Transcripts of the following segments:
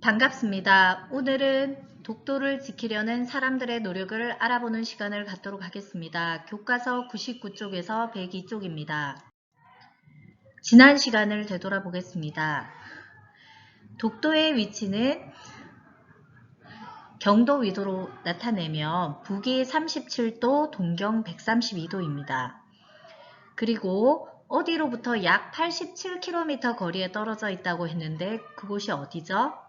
반갑습니다. 오늘은 독도를 지키려는 사람들의 노력을 알아보는 시간을 갖도록 하겠습니다. 교과서 99쪽에서 102쪽입니다. 지난 시간을 되돌아보겠습니다. 독도의 위치는 경도 위도로 나타내며 북위 37도, 동경 132도입니다. 그리고 어디로부터 약 87km 거리에 떨어져 있다고 했는데 그곳이 어디죠?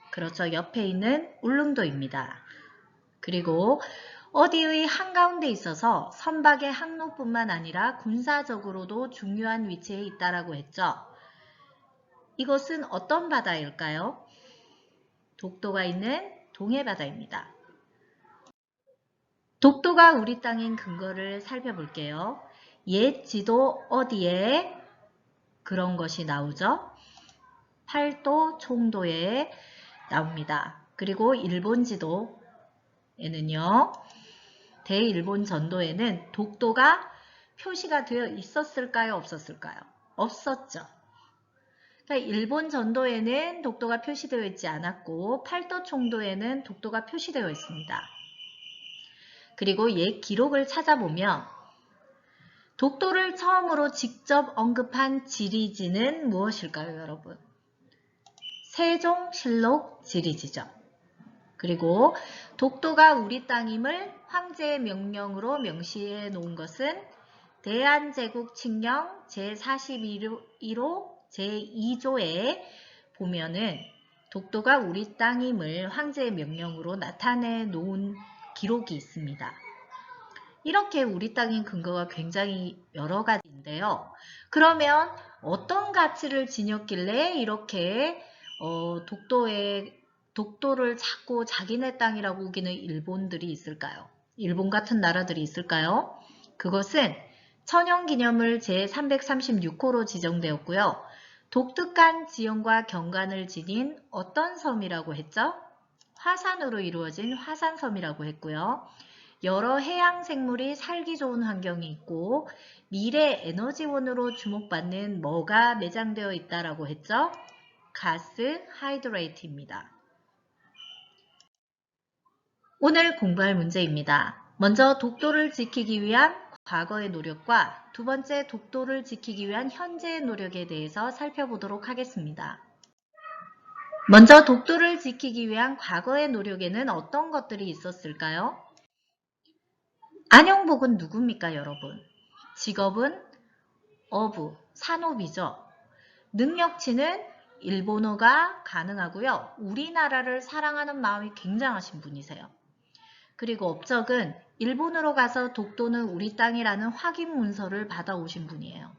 그렇죠. 옆에 있는 울릉도입니다. 그리고 어디의 한가운데 있어서 선박의 항로뿐만 아니라 군사적으로도 중요한 위치에 있다라고 했죠. 이것은 어떤 바다일까요? 독도가 있는 동해바다입니다. 독도가 우리 땅인 근거를 살펴볼게요. 옛 지도 어디에 그런 것이 나오죠? 팔도, 총도에 나옵니다. 그리고 일본 지도에는요. 대일본 전도에는 독도가 표시가 되어 있었을까요? 없었을까요? 없었죠. 그러니까 일본 전도에는 독도가 표시되어 있지 않았고 팔도 총도에는 독도가 표시되어 있습니다. 그리고 옛 기록을 찾아보면 독도를 처음으로 직접 언급한 지리지는 무엇일까요, 여러분? 세종실록 지리지죠. 그리고 독도가 우리 땅임을 황제의 명령으로 명시해 놓은 것은 대한제국 칙령 제41호 제2조에 보면은 독도가 우리 땅임을 황제의 명령으로 나타내 놓은 기록이 있습니다. 이렇게 우리 땅인 근거가 굉장히 여러 가지인데요. 그러면 어떤 가치를 지녔길래 이렇게 독도를 자꾸 자기네 땅이라고 우기는 일본들이 있을까요? 일본 같은 나라들이 있을까요? 그것은 천연기념물 제336호로 지정되었고요. 독특한 지형과 경관을 지닌 어떤 섬이라고 했죠? 화산으로 이루어진 화산섬이라고 했고요. 여러 해양 생물이 살기 좋은 환경이 있고 미래 에너지원으로 주목받는 뭐가 매장되어 있다라고 했죠? 가스 하이드레이트입니다. 오늘 공부할 문제입니다. 먼저 독도를 지키기 위한 과거의 노력과 두 번째 독도를 지키기 위한 현재의 노력에 대해서 살펴보도록 하겠습니다. 먼저 독도를 지키기 위한 과거의 노력에는 어떤 것들이 있었을까요? 안영복은 누굽니까, 여러분? 직업은 어부, 산업이죠. 능력치는 일본어가 가능하고요. 우리나라를 사랑하는 마음이 굉장하신 분이세요. 그리고 업적은 일본으로 가서 독도는 우리 땅이라는 확인 문서를 받아오신 분이에요.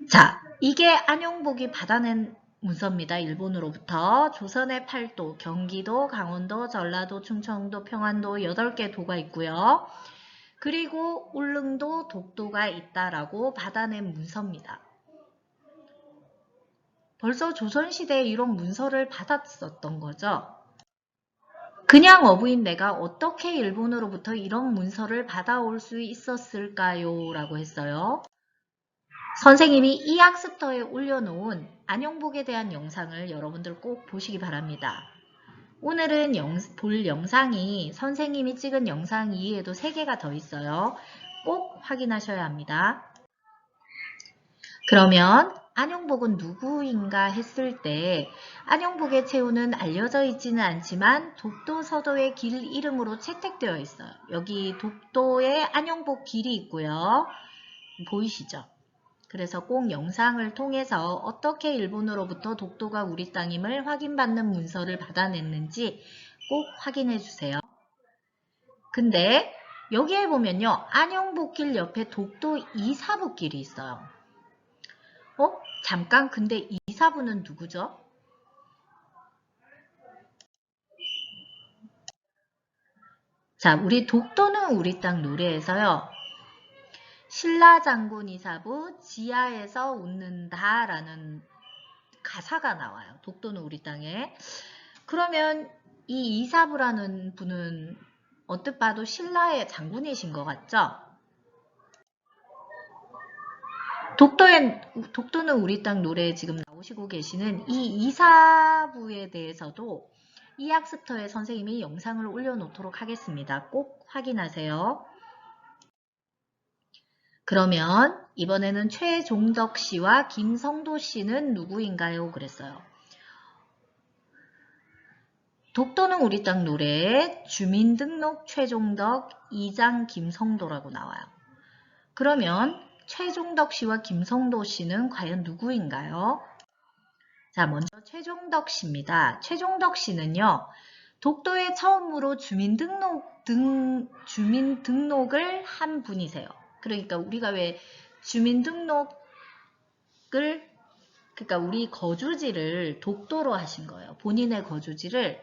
자, 이게 안용복이 받아낸 문서입니다. 일본으로부터. 조선의 8도, 경기도, 강원도, 전라도, 충청도, 평안도 8개 도가 있고요. 그리고 울릉도, 독도가 있다라고 받아낸 문서입니다. 벌써 조선시대에 이런 문서를 받았었던 거죠. 그냥 어부인 내가 어떻게 일본으로부터 이런 문서를 받아올 수 있었을까요? 라고 했어요. 선생님이 이 학습터에 올려놓은 안영복에 대한 영상을 여러분들 꼭 보시기 바랍니다. 오늘은 볼 영상이 선생님이 찍은 영상 이외에도 3개가 더 있어요. 꼭 확인하셔야 합니다. 그러면 안영복은 누구인가 했을 때 안영복의 최후는 알려져 있지는 않지만 독도 서도의 길 이름으로 채택되어 있어요. 여기 독도에 안영복 길이 있고요. 보이시죠? 그래서 꼭 영상을 통해서 어떻게 일본으로부터 독도가 우리 땅임을 확인받는 문서를 받아냈는지 꼭 확인해 주세요. 근데 여기에 보면요. 안영복길 옆에 독도 이사부길이 있어요. 잠깐 근데 이사부는 누구죠? 자, 우리 독도는 우리 땅 노래에서요. 신라장군 이사부 지하에서 웃는다 라는 가사가 나와요. 독도는 우리 땅에. 그러면 이 이사부라는 분은 언뜻 봐도 신라의 장군이신 것 같죠? 독도는 우리 땅 노래에 지금 나오시고 계시는 이 이사부에 대해서도 이 학습터에 선생님이 영상을 올려놓도록 하겠습니다. 꼭 확인하세요. 그러면 이번에는 최종덕 씨와 김성도 씨는 누구인가요? 그랬어요. 독도는 우리 땅 노래에 주민등록 최종덕, 이장 김성도라고 나와요. 그러면 최종덕 씨와 김성도 씨는 과연 누구인가요? 자, 먼저 최종덕 씨입니다. 최종덕 씨는요, 독도에 처음으로 주민등록을 한 분이세요. 그러니까 우리가 왜 주민등록을, 그러니까 우리 거주지를 독도로 하신 거예요. 본인의 거주지를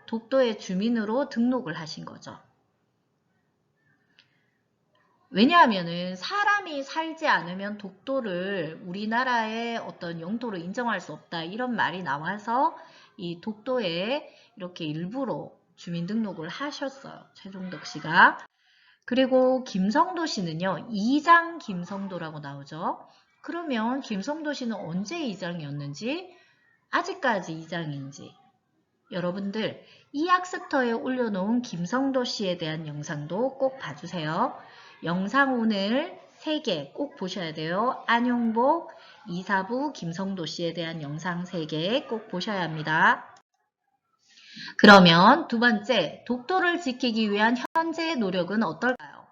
독도의 주민으로 등록을 하신 거죠. 왜냐하면은 사람이 살지 않으면 독도를 우리나라의 어떤 영토로 인정할 수 없다. 이런 말이 나와서 이 독도에 이렇게 일부러 주민등록을 하셨어요. 최종덕 씨가. 그리고 김성도 씨는요. 이장 김성도라고 나오죠. 그러면 김성도 씨는 언제 이장이었는지, 아직까지 이장인지, 여러분들 이 학습터에 올려놓은 김성도 씨에 대한 영상도 꼭 봐주세요. 영상 오늘 3개 꼭 보셔야 돼요. 안용복, 이사부, 김성도 씨에 대한 영상 3개 꼭 보셔야 합니다. 그러면 두 번째, 독도를 지키기 위한 현재의 노력은 어떨까요?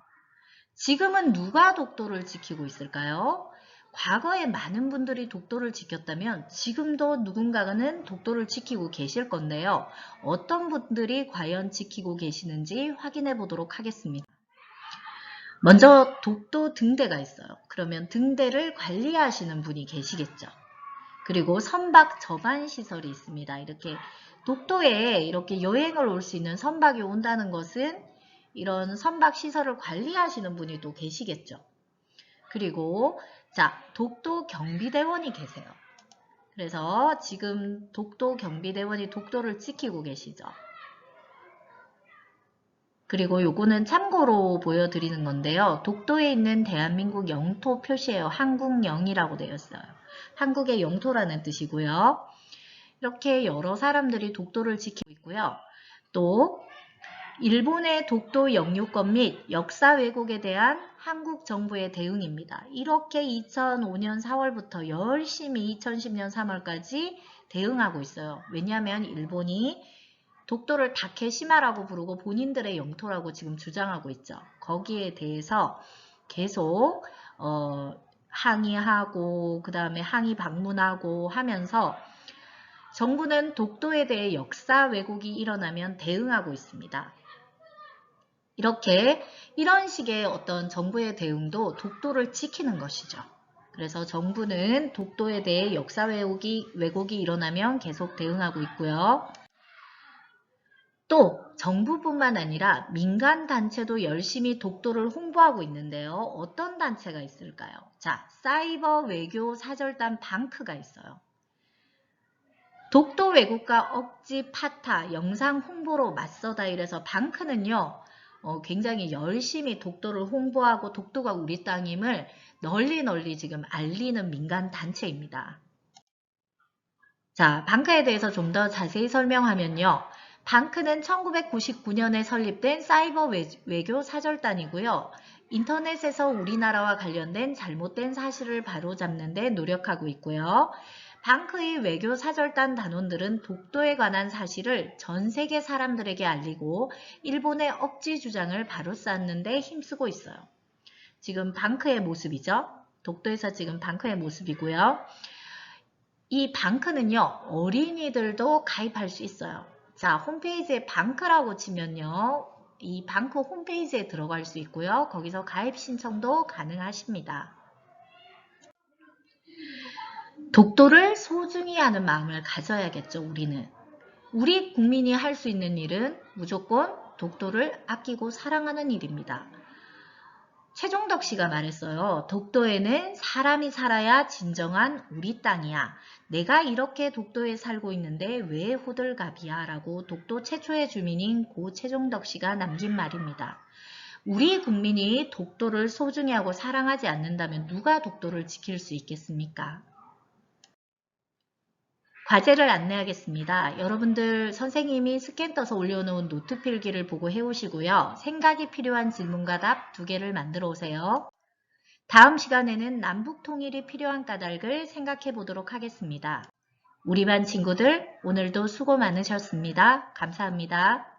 지금은 누가 독도를 지키고 있을까요? 과거에 많은 분들이 독도를 지켰다면 지금도 누군가는 독도를 지키고 계실 건데요. 어떤 분들이 과연 지키고 계시는지 확인해 보도록 하겠습니다. 먼저 독도 등대가 있어요. 그러면 등대를 관리하시는 분이 계시겠죠. 그리고 선박 저반 시설이 있습니다. 이렇게 독도에 이렇게 여행을 올 수 있는 선박이 온다는 것은 이런 선박 시설을 관리하시는 분이 또 계시겠죠. 그리고 자, 독도 경비대원이 계세요. 그래서 지금 독도 경비대원이 독도를 지키고 계시죠. 그리고 요거는 참고로 보여드리는 건데요. 독도에 있는 대한민국 영토 표시예요. 한국영이라고 되어 있어요. 한국의 영토라는 뜻이고요. 이렇게 여러 사람들이 독도를 지키고 있고요. 또 일본의 독도 영유권 및 역사 왜곡에 대한 한국 정부의 대응입니다. 이렇게 2005년 4월부터 열심히 2010년 3월까지 대응하고 있어요. 왜냐하면 일본이 독도를 다케시마라고 부르고 본인들의 영토라고 지금 주장하고 있죠. 거기에 대해서 계속 항의하고 그 다음에 항의 방문하고 하면서 정부는 독도에 대해 역사 왜곡이 일어나면 대응하고 있습니다. 이런 식의 어떤 정부의 대응도 독도를 지키는 것이죠. 그래서 정부는 독도에 대해 역사 왜곡이 일어나면 계속 대응하고 있고요. 또 정부뿐만 아니라 민간 단체도 열심히 독도를 홍보하고 있는데요. 어떤 단체가 있을까요? 자, 사이버 외교 사절단 방크가 있어요. 독도 왜곡과 억지 파타, 영상 홍보로 맞서다 이래서 방크는요. 굉장히 열심히 독도를 홍보하고 독도가 우리 땅임을 널리 지금 알리는 민간 단체입니다. 자, 방크에 대해서 좀 더 자세히 설명하면요. 방크는 1999년에 설립된 사이버 외교 사절단이고요. 인터넷에서 우리나라와 관련된 잘못된 사실을 바로잡는 데 노력하고 있고요. 방크의 외교 사절단 단원들은 독도에 관한 사실을 전 세계 사람들에게 알리고 일본의 억지 주장을 바로 쌓는 데 힘쓰고 있어요. 지금 방크의 모습이죠. 독도에서 지금 방크의 모습이고요. 이 방크는요. 어린이들도 가입할 수 있어요. 자, 홈페이지에 방크라고 치면요. 이 방크 홈페이지에 들어갈 수 있고요. 거기서 가입 신청도 가능하십니다. 독도를 소중히 하는 마음을 가져야겠죠, 우리는. 우리 국민이 할 수 있는 일은 무조건 독도를 아끼고 사랑하는 일입니다. 최종덕 씨가 말했어요. 독도에는 사람이 살아야 진정한 우리 땅이야. 내가 이렇게 독도에 살고 있는데 왜 호들갑이야? 라고 독도 최초의 주민인 고 최종덕 씨가 남긴 말입니다. 우리 국민이 독도를 소중히 하고 사랑하지 않는다면 누가 독도를 지킬 수 있겠습니까? 과제를 안내하겠습니다. 여러분들 선생님이 스캔 떠서 올려놓은 노트 필기를 보고 해오시고요. 생각이 필요한 질문과 답 2개를 만들어 오세요. 다음 시간에는 남북 통일이 필요한 까닭을 생각해 보도록 하겠습니다. 우리 반 친구들 오늘도 수고 많으셨습니다. 감사합니다.